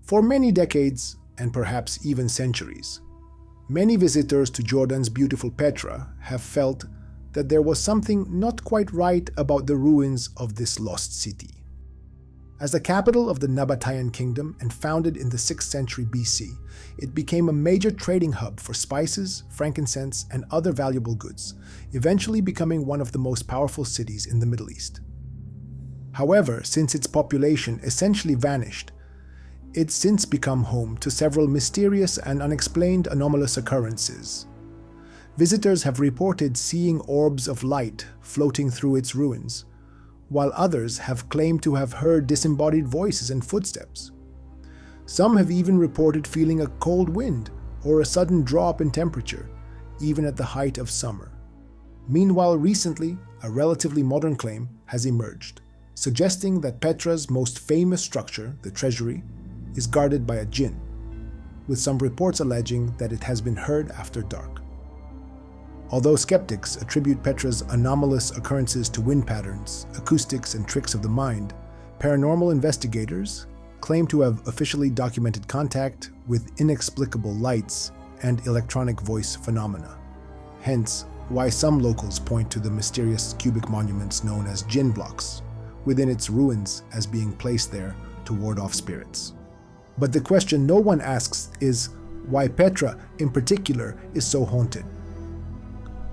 For many decades, and perhaps even centuries, many visitors to Jordan's beautiful Petra have felt that there was something not quite right about the ruins of this lost city. As the capital of the Nabatean kingdom and founded in the 6th century BC, it became a major trading hub for spices, frankincense, and other valuable goods, eventually becoming one of the most powerful cities in the Middle East. However, since its population essentially vanished, it's since become home to several mysterious and unexplained anomalous occurrences. Visitors have reported seeing orbs of light floating through its ruins, while others have claimed to have heard disembodied voices and footsteps. Some have even reported feeling a cold wind or a sudden drop in temperature, even at the height of summer. Meanwhile, recently, a relatively modern claim has emerged, suggesting that Petra's most famous structure, the treasury, is guarded by a jinn, with some reports alleging that it has been heard after dark. Although skeptics attribute Petra's anomalous occurrences to wind patterns, acoustics, and tricks of the mind, paranormal investigators claim to have officially documented contact with inexplicable lights and electronic voice phenomena. Hence, why some locals point to the mysterious cubic monuments known as jinn blocks within its ruins as being placed there to ward off spirits. But the question no one asks is why Petra, in particular, is so haunted.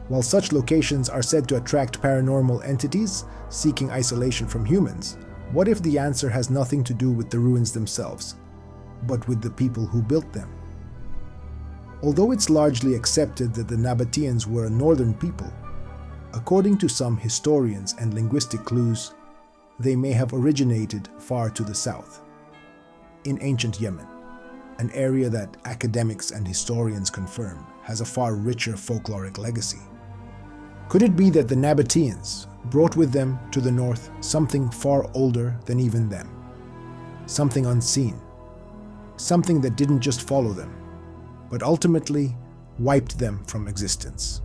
While such locations are said to attract paranormal entities seeking isolation from humans, what if the answer has nothing to do with the ruins themselves, but with the people who built them? Although it's largely accepted that the Nabateans were a northern people, according to some historians and linguistic clues, they may have originated far to the south, in ancient Yemen, an area that academics and historians confirm has a far richer folkloric legacy. Could it be that the Nabateans brought with them to the north something far older than even them? Something unseen, something that didn't just follow them, but ultimately wiped them from existence.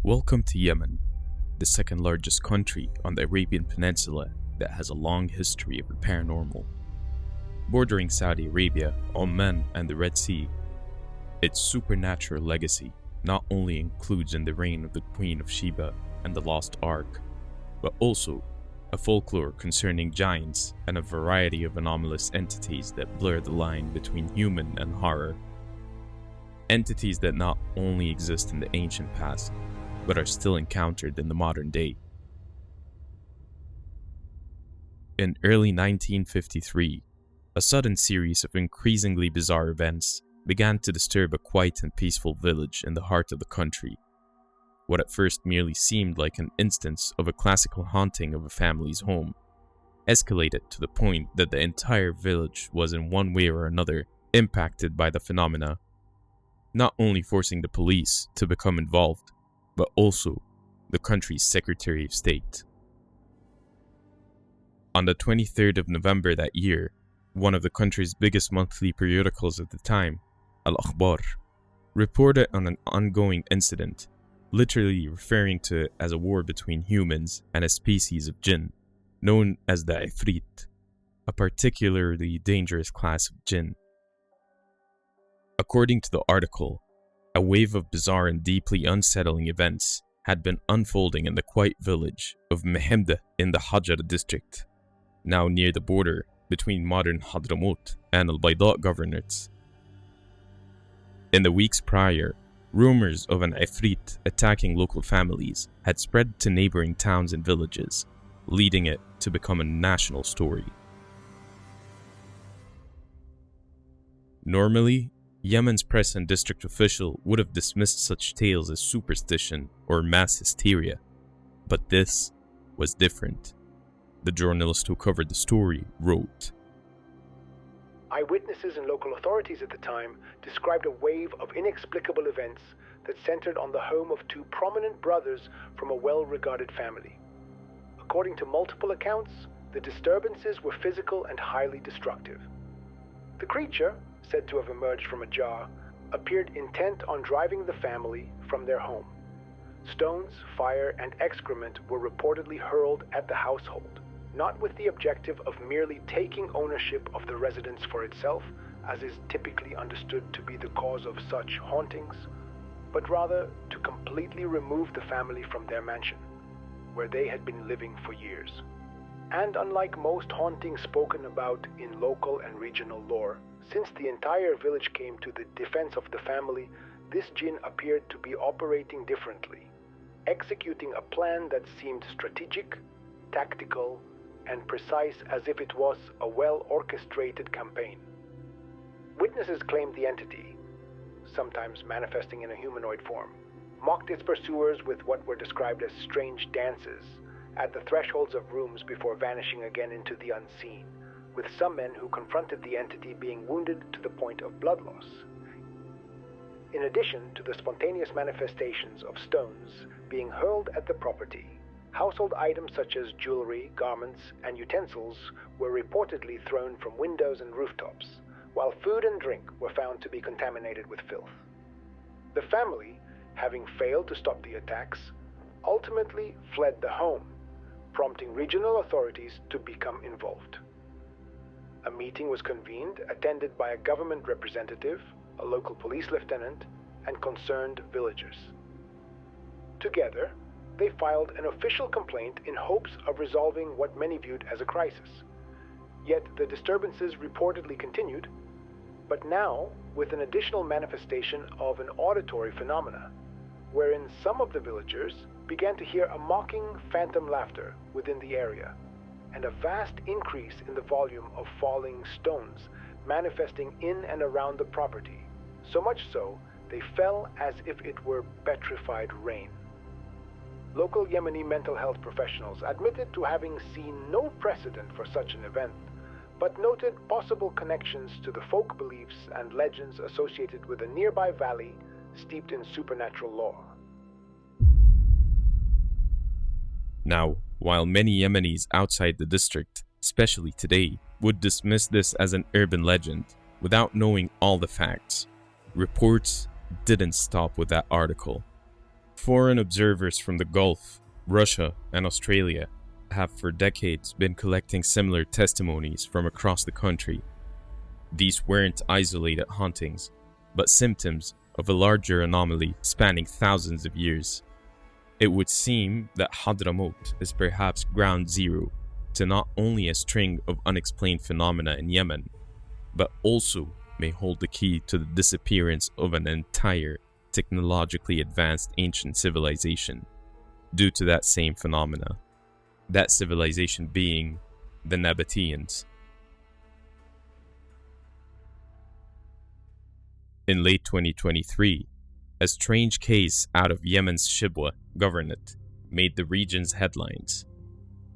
Welcome to Yemen, the second largest country on the Arabian Peninsula that has a long history of the paranormal. Bordering Saudi Arabia, Oman, and the Red Sea, its supernatural legacy not only includes in the reign of the Queen of Sheba and the Lost Ark, but also a folklore concerning giants and a variety of anomalous entities that blur the line between human and horror. Entities that not only exist in the ancient past, but are still encountered in the modern day. In early 1953, a sudden series of increasingly bizarre events began to disturb a quiet and peaceful village in the heart of the country. What at first merely seemed like an instance of a classical haunting of a family's home escalated to the point that the entire village was in one way or another impacted by the phenomena, not only forcing the police to become involved, but also the country's Secretary of State. On the 23rd of November that year, one of the country's biggest monthly periodicals at the time, Al-Akhbar, reported on an ongoing incident, literally referring to it as a war between humans and a species of jinn, known as the Ifrit, a particularly dangerous class of jinn. According to the article, a wave of bizarre and deeply unsettling events had been unfolding in the quiet village of Mehemda in the Hajar district, now near the border between modern Hadramaut and Al-Bayda governorates. In the weeks prior, rumors of an Ifrit attacking local families had spread to neighboring towns and villages, leading it to become a national story. Normally, Yemen's press and district official would have dismissed such tales as superstition or mass hysteria, but this was different. The journalist who covered the story wrote, Eyewitnesses and local authorities at the time described a wave of inexplicable events that centered on the home of two prominent brothers from a well-regarded family. According to multiple accounts, the disturbances were physical and highly destructive. The creature, said to have emerged from a jar, appeared intent on driving the family from their home. Stones, fire, and excrement were reportedly hurled at the household, not with the objective of merely taking ownership of the residence for itself, as is typically understood to be the cause of such hauntings, but rather to completely remove the family from their mansion, where they had been living for years. And unlike most hauntings spoken about in local and regional lore, since the entire village came to the defense of the family, this jinn appeared to be operating differently, executing a plan that seemed strategic, tactical, and precise, as if it was a well-orchestrated campaign. Witnesses claimed the entity, sometimes manifesting in a humanoid form, mocked its pursuers with what were described as strange dances at the thresholds of rooms before vanishing again into the unseen, with some men who confronted the entity being wounded to the point of blood loss. In addition to the spontaneous manifestations of stones being hurled at the property, household items such as jewelry, garments, and utensils were reportedly thrown from windows and rooftops, while food and drink were found to be contaminated with filth. The family, having failed to stop the attacks, ultimately fled the home, prompting regional authorities to become involved. A meeting was convened, attended by a government representative, a local police lieutenant, and concerned villagers. Together, they filed an official complaint in hopes of resolving what many viewed as a crisis. Yet the disturbances reportedly continued, but now with an additional manifestation of an auditory phenomena, wherein some of the villagers began to hear a mocking phantom laughter within the area, and a vast increase in the volume of falling stones manifesting in and around the property, so much so they fell as if it were petrified rain. Local Yemeni mental health professionals admitted to having seen no precedent for such an event, but noted possible connections to the folk beliefs and legends associated with a nearby valley steeped in supernatural lore. Now, while many Yemenis outside the district, especially today, would dismiss this as an urban legend without knowing all the facts, reports didn't stop with that article. Foreign observers from the Gulf, Russia, and Australia have for decades been collecting similar testimonies from across the country. These weren't isolated hauntings, but symptoms of a larger anomaly spanning thousands of years. It would seem that Hadramaut is perhaps ground zero to not only a string of unexplained phenomena in Yemen, but also may hold the key to the disappearance of an entire technologically advanced ancient civilization due to that same phenomena. That civilization being the Nabateans. In late 2023, a strange case out of Yemen's Shibwa Governorate made the region's headlines.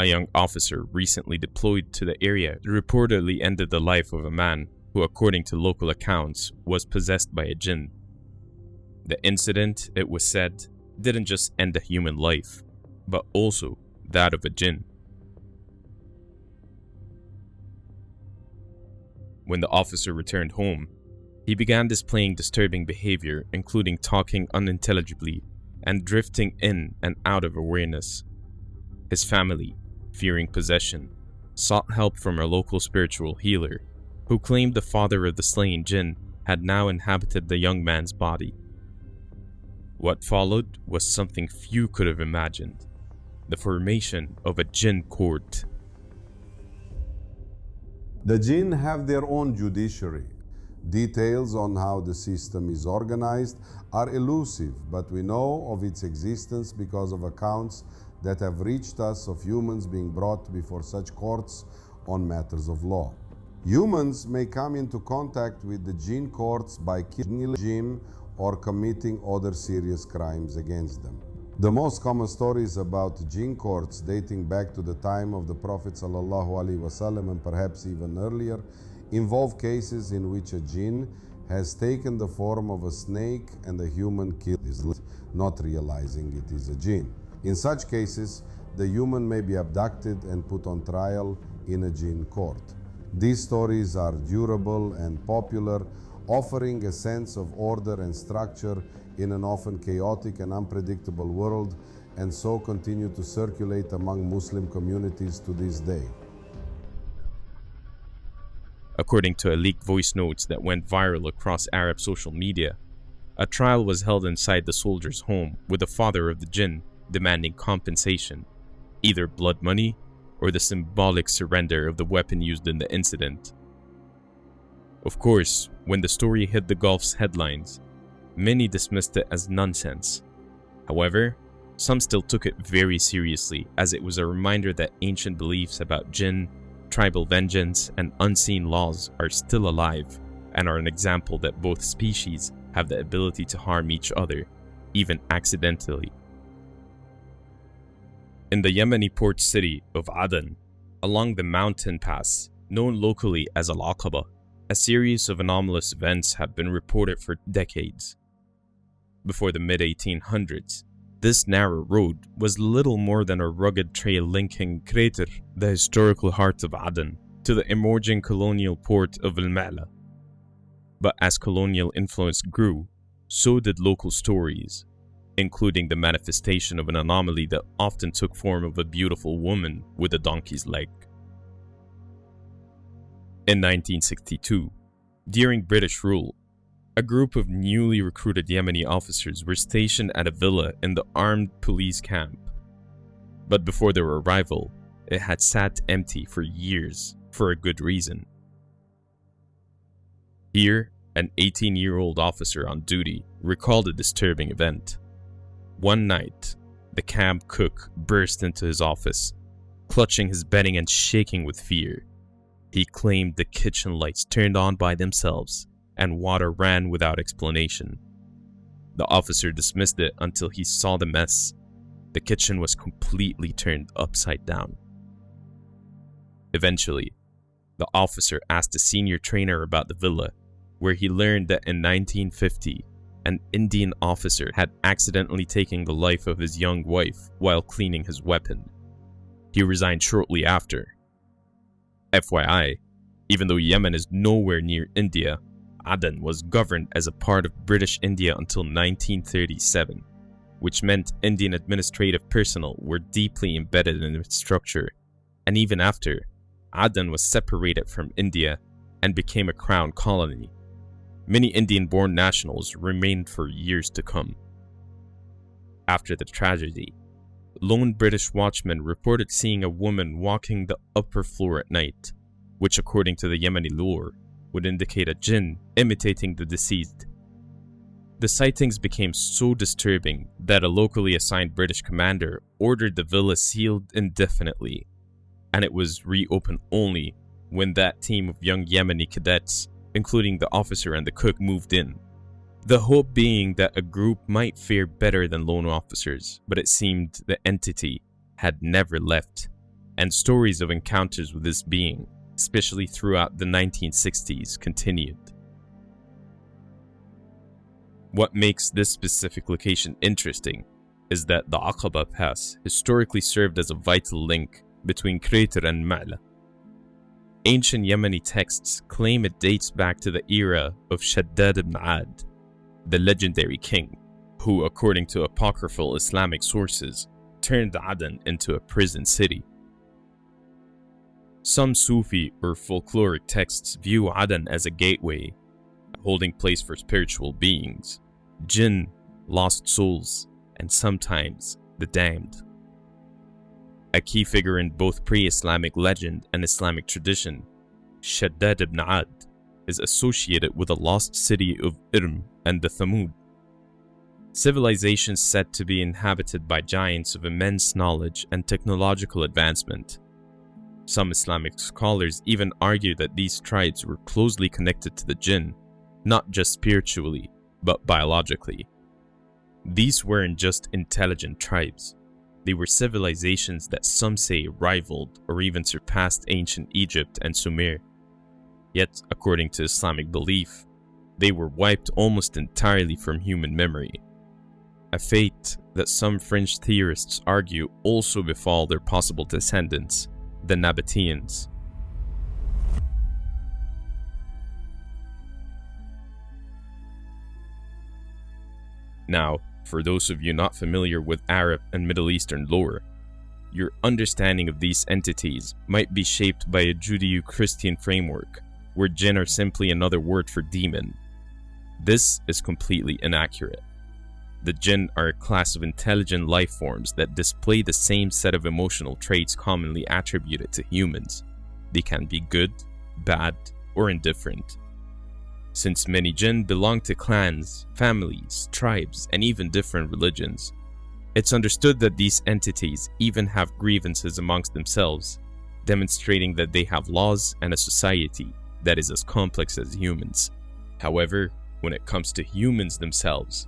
A young officer recently deployed to the area reportedly ended the life of a man who, according to local accounts, was possessed by a jinn. The incident, it was said, didn't just end a human life, but also that of a jinn. When the officer returned home, he began displaying disturbing behavior, including talking unintelligibly and drifting in and out of awareness. His family, fearing possession, sought help from a local spiritual healer, who claimed the father of the slain jinn had now inhabited the young man's body. What followed was something few could have imagined: the formation of a Djinn Court. The jinn have their own judiciary. Details on how the system is organized are elusive, but we know of its existence because of accounts that have reached us of humans being brought before such courts on matters of law. Humans may come into contact with the Djinn courts by killing jinn or committing other serious crimes against them. The most common stories about Djinn courts dating back to the time of the Prophet ﷺ and perhaps even earlier involve cases in which a jinn has taken the form of a snake and a human killed, not realizing it is a jinn. In such cases, the human may be abducted and put on trial in a Djinn Court. These stories are durable and popular, offering a sense of order and structure in an often chaotic and unpredictable world, and so continue to circulate among Muslim communities to this day. According to a leaked voice notes that went viral across Arab social media, a trial was held inside the soldier's home with the father of the jinn demanding compensation, either blood money or the symbolic surrender of the weapon used in the incident. Of course, when the story hit the Gulf's headlines, many dismissed it as nonsense. However, some still took it very seriously, as it was a reminder that ancient beliefs about jinn, tribal vengeance, and unseen laws are still alive, and are an example that both species have the ability to harm each other, even accidentally. In the Yemeni port city of Aden, along the mountain pass known locally as Aqaba, a series of anomalous events have been reported for decades. Before the mid-1800s, this narrow road was little more than a rugged trail linking Crater, the historical heart of Aden, to the emerging colonial port of Al-Ma'la. But as colonial influence grew, so did local stories, including the manifestation of an anomaly that often took form of a beautiful woman with a donkey's leg. In 1962, during British rule, a group of newly recruited Yemeni officers were stationed at a villa in the armed police camp. But before their arrival, it had sat empty for years for a good reason. Here, an 18-year-old officer on duty recalled a disturbing event. One night, the camp cook burst into his office, clutching his bedding and shaking with fear. He claimed the kitchen lights turned on by themselves and water ran without explanation. The officer dismissed it until he saw the mess. The kitchen was completely turned upside down. Eventually, the officer asked a senior trainer about the villa, where he learned that in 1950, an Indian officer had accidentally taken the life of his young wife while cleaning his weapon. He resigned shortly after. FYI, even though Yemen is nowhere near India, Aden was governed as a part of British India until 1937, which meant Indian administrative personnel were deeply embedded in its structure, and even after, Aden was separated from India and became a crown colony. Many Indian-born nationals remained for years to come. After the tragedy, lone British watchmen reported seeing a woman walking the upper floor at night, which according to the Yemeni lore, would indicate a jinn imitating the deceased. The sightings became so disturbing that a locally assigned British commander ordered the villa sealed indefinitely, and it was reopened only when that team of young Yemeni cadets, including the officer and the cook, moved in. The hope being that a group might fare better than lone officers, but it seemed the entity had never left, and stories of encounters with this being, especially throughout the 1960s, continued. What makes this specific location interesting is that the Aqaba Pass historically served as a vital link between Crater and Ma'la. Ancient Yemeni texts claim it dates back to the era of Shaddad ibn Ad, the legendary king, who, according to apocryphal Islamic sources, turned Aden into a prison city. Some Sufi or folkloric texts view Aden as a gateway, a holding place for spiritual beings, jinn, lost souls, and sometimes the damned. A key figure in both pre-Islamic legend and Islamic tradition, Shaddad ibn Ad, is associated with the lost city of Irem and Thamud. Civilizations said to be inhabited by giants of immense knowledge and technological advancement. Some Islamic scholars even argue that these tribes were closely connected to the jinn, not just spiritually, but biologically. These weren't just intelligent tribes. They were civilizations that some say rivaled or even surpassed ancient Egypt and Sumer. Yet, according to Islamic belief, they were wiped almost entirely from human memory. A fate that some fringe theorists argue also befall their possible descendants, the Nabateans. Now, for those of you not familiar with Arab and Middle Eastern lore, your understanding of these entities might be shaped by a Judeo-Christian framework, where jinn are simply another word for demon. This is completely inaccurate. The jinn are a class of intelligent life forms that display the same set of emotional traits commonly attributed to humans. They can be good, bad, or indifferent. Since many jinn belong to clans, families, tribes, and even different religions, it's understood that these entities even have grievances amongst themselves, demonstrating that they have laws and a society that is as complex as humans. However, when it comes to humans themselves,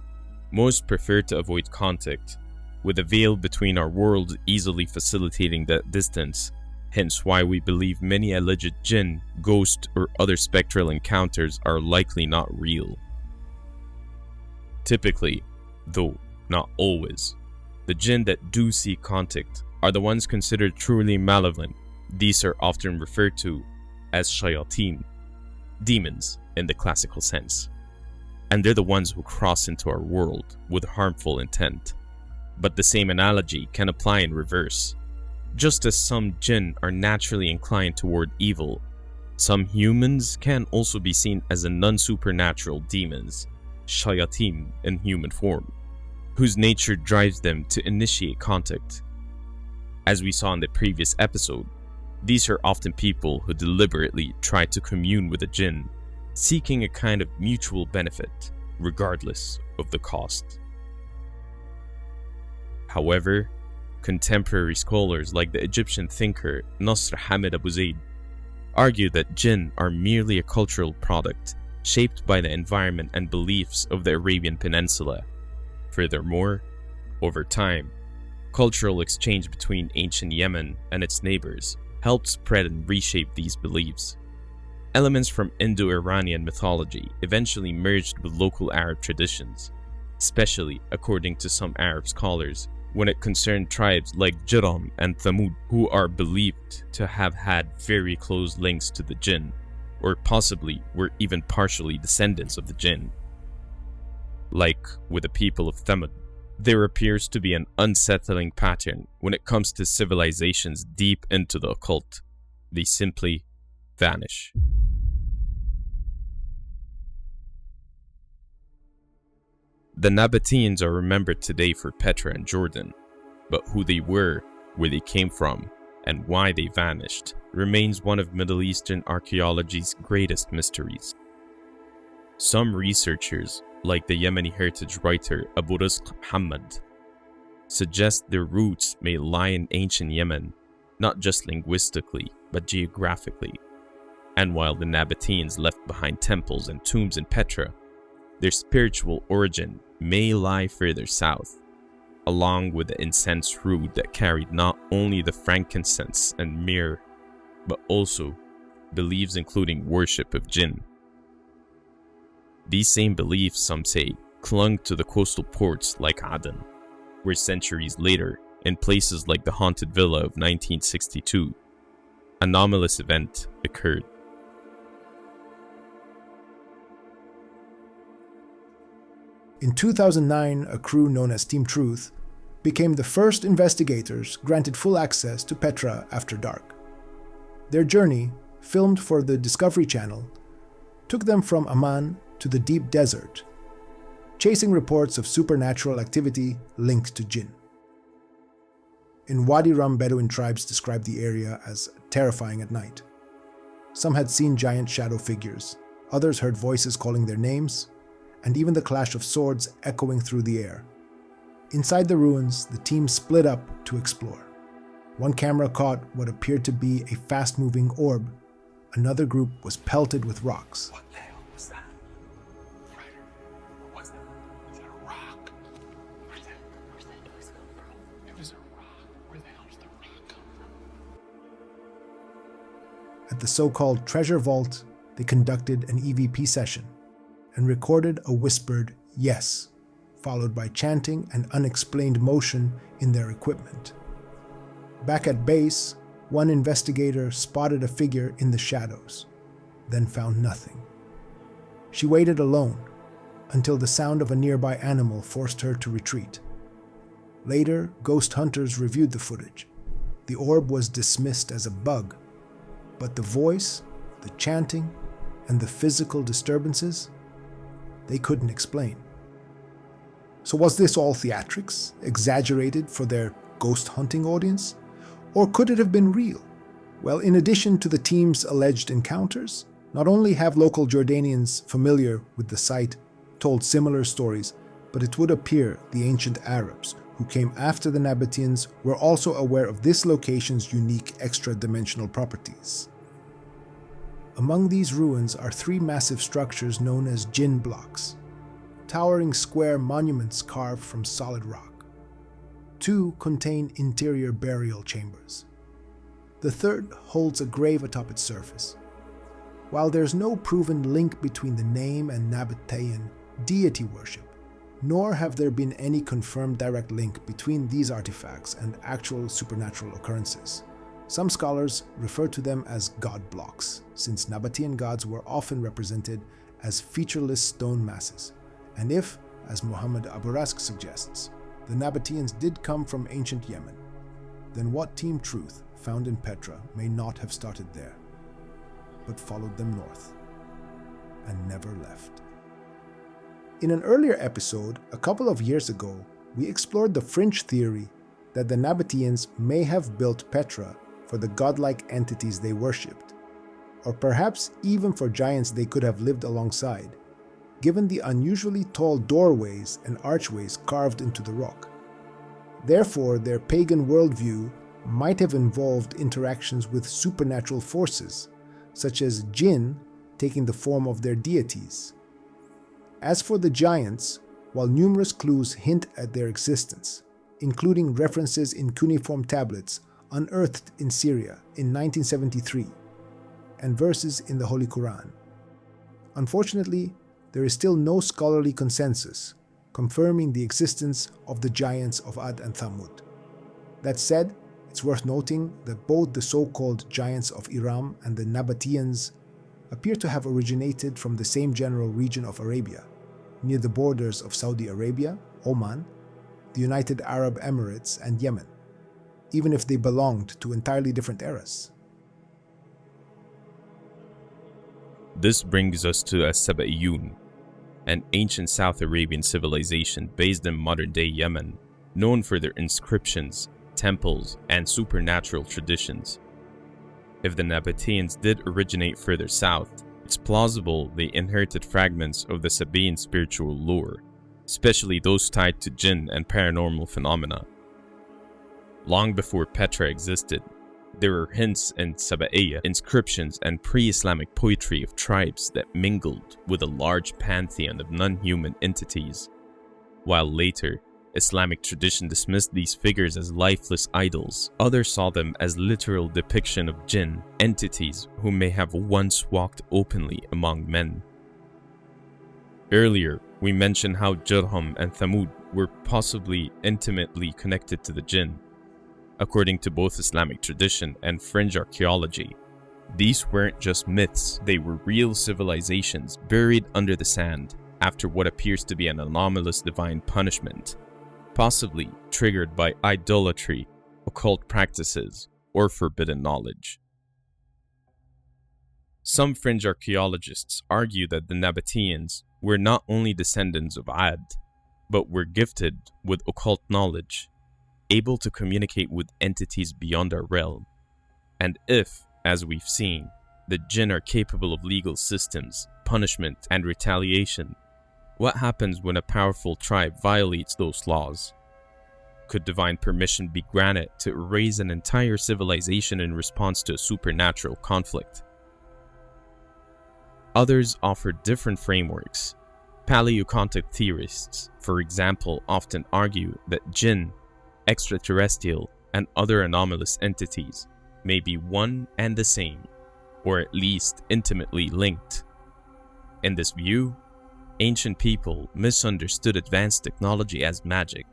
most prefer to avoid contact, with a veil between our worlds easily facilitating that distance, hence why we believe many alleged jinn, ghost, or other spectral encounters are likely not real. Typically, though not always, the jinn that do seek contact are the ones considered truly malevolent. These are often referred to as shayateen, demons in the classical sense. And they're the ones who cross into our world with harmful intent. But the same analogy can apply in reverse. Just as some jinn are naturally inclined toward evil, some humans can also be seen as non-supernatural demons, shayateen in human form, whose nature drives them to initiate contact. As we saw in the previous episode, these are often people who deliberately try to commune with a jinn, seeking a kind of mutual benefit, regardless of the cost. However, contemporary scholars like the Egyptian thinker Nasr Hamid Abu Zaid argue that jinn are merely a cultural product shaped by the environment and beliefs of the Arabian Peninsula. Furthermore, over time, cultural exchange between ancient Yemen and its neighbors helped spread and reshape these beliefs. Elements from Indo-Iranian mythology eventually merged with local Arab traditions, especially according to some Arab scholars, when it concerned tribes like Irem and Thamud, who are believed to have had very close links to the jinn, or possibly were even partially descendants of the jinn. Like with the people of Thamud, there appears to be an unsettling pattern when it comes to civilizations deep into the occult. They simply vanish. The Nabateans are remembered today for Petra and Jordan, but who they were, where they came from, and why they vanished remains one of Middle Eastern archaeology's greatest mysteries. Some researchers, like the Yemeni heritage writer Abu Rizq Muhammad, suggest their roots may lie in ancient Yemen, not just linguistically, but geographically. And while the Nabateans left behind temples and tombs in Petra, their spiritual origin may lie further south, along with the incense root that carried not only the frankincense and myrrh, but also beliefs including worship of jinn. These same beliefs, some say, clung to the coastal ports like Aden, where centuries later, in places like the haunted villa of 1962, anomalous event occurred. In 2009, a crew known as Team Truth became the first investigators granted full access to Petra after dark. Their journey, filmed for the Discovery Channel, took them from Amman to the deep desert, chasing reports of supernatural activity linked to jinn. In Wadi Rum, Bedouin tribes described the area as terrifying at night. Some had seen giant shadow figures, others heard voices calling their names, and even the clash of swords echoing through the air. Inside the ruins, the team split up to explore. One camera caught what appeared to be a fast-moving orb. Another group was pelted with rocks. What the hell was that? Ryder, what was that? Was that a rock? Where's that noise come from? It was a rock. Where the hell did the rock come from? At the so-called treasure vault, they conducted an EVP session and recorded a whispered yes, followed by chanting and unexplained motion in their equipment. Back at base, one investigator spotted a figure in the shadows, then found nothing. She waited alone until the sound of a nearby animal forced her to retreat. Later, ghost hunters reviewed the footage. The orb was dismissed as a bug, but the voice, the chanting, and the physical disturbances, they couldn't explain. So was this all theatrics, exaggerated for their ghost hunting audience? Or could it have been real? Well, in addition to the team's alleged encounters, not only have local Jordanians familiar with the site told similar stories, but it would appear the ancient Arabs who came after the Nabateans were also aware of this location's unique extra-dimensional properties. Among these ruins are 3 massive structures known as Djinn blocks, towering square monuments carved from solid rock. 2 contain interior burial chambers. The third holds a grave atop its surface. While there's no proven link between the name and Nabatean deity worship, nor have there been any confirmed direct link between these artifacts and actual supernatural occurrences, some scholars refer to them as god blocks, since Nabatean gods were often represented as featureless stone masses, and if, as Muhammad Aburask suggests, the Nabateans did come from ancient Yemen, then what Team Truth found in Petra may not have started there, but followed them north and never left. In an earlier episode, a couple of years ago, we explored the fringe theory that the Nabateans may have built Petra for the godlike entities they worshipped, or perhaps even for giants they could have lived alongside, given the unusually tall doorways and archways carved into the rock. Therefore, their pagan worldview might have involved interactions with supernatural forces, such as jinn taking the form of their deities. As for the giants, while numerous clues hint at their existence, including references in cuneiform tablets unearthed in Syria in 1973, and verses in the Holy Quran, unfortunately, there is still no scholarly consensus confirming the existence of the giants of Ad and Thamud. That said, it's worth noting that both the so-called giants of Irem and the Nabateans appear to have originated from the same general region of Arabia, near the borders of Saudi Arabia, Oman, the United Arab Emirates, and Yemen, even if they belonged to entirely different eras. This brings us to As-Sabaiyun, an ancient South Arabian civilization based in modern-day Yemen, known for their inscriptions, temples, and supernatural traditions. If the Nabateans did originate further south, it's plausible they inherited fragments of the Sabaean spiritual lore, especially those tied to jinn and paranormal phenomena. Long before Petra existed, there were hints in Sabaeya inscriptions and pre-Islamic poetry of tribes that mingled with a large pantheon of non-human entities, while later, Islamic tradition dismissed these figures as lifeless idols. Others saw them as literal depiction of jinn, entities who may have once walked openly among men. Earlier, we mentioned how Irem and Thamud were possibly intimately connected to the jinn. According to both Islamic tradition and fringe archaeology, these weren't just myths, they were real civilizations buried under the sand after what appears to be an anomalous divine punishment, possibly triggered by idolatry, occult practices, or forbidden knowledge. Some fringe archaeologists argue that the Nabateans were not only descendants of Ad, but were gifted with occult knowledge, able to communicate with entities beyond our realm. And if, as we've seen, the jinn are capable of legal systems, punishment, and retaliation, what happens when a powerful tribe violates those laws? Could divine permission be granted to erase an entire civilization in response to a supernatural conflict? Others offer different frameworks. Paleocontact theorists, for example, often argue that jinn, extraterrestrial, and other anomalous entities may be one and the same, or at least intimately linked. In this view, ancient people misunderstood advanced technology as magic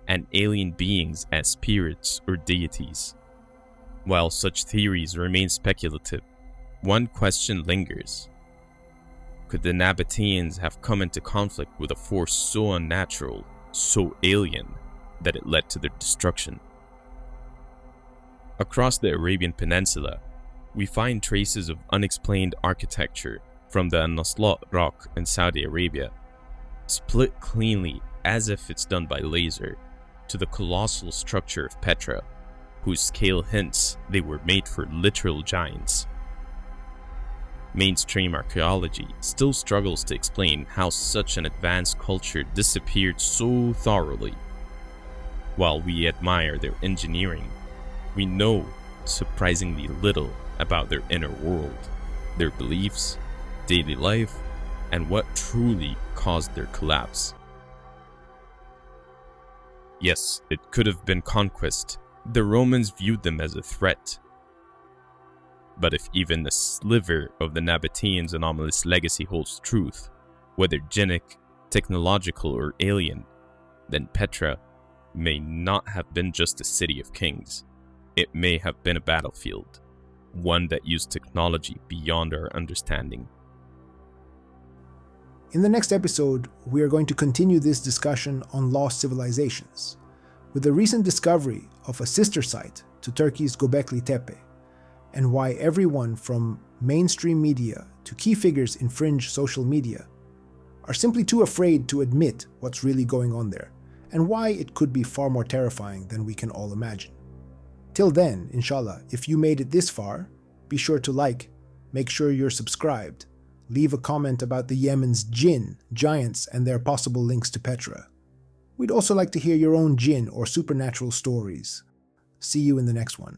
and alien beings as spirits or deities. While such theories remain speculative, one question lingers. Could the Nabateans have come into conflict with a force so unnatural, so alien, that it led to their destruction? Across the Arabian Peninsula, we find traces of unexplained architecture from the Naslat Rock in Saudi Arabia, split cleanly as if it's done by laser, to the colossal structure of Petra, whose scale hints they were made for literal giants. Mainstream archaeology still struggles to explain how such an advanced culture disappeared so thoroughly. While we admire their engineering, we know surprisingly little about their inner world, their beliefs, daily life, and what truly caused their collapse. Yes, it could have been conquest. The Romans viewed them as a threat. But if even a sliver of the Nabateans' anomalous legacy holds truth, whether Jinnic, technological, or alien, then Petra may not have been just a city of kings. It may have been a battlefield, one that used technology beyond our understanding. In the next episode, we are going to continue this discussion on lost civilizations, with the recent discovery of a sister site to Turkey's Göbekli Tepe, and why everyone from mainstream media to key figures in fringe social media are simply too afraid to admit what's really going on there, and why it could be far more terrifying than we can all imagine. Till then, inshallah, if you made it this far, be sure to like, make sure you're subscribed, leave a comment about the Yemen's jinn, giants, and their possible links to Petra. We'd also like to hear your own jinn or supernatural stories. See you in the next one.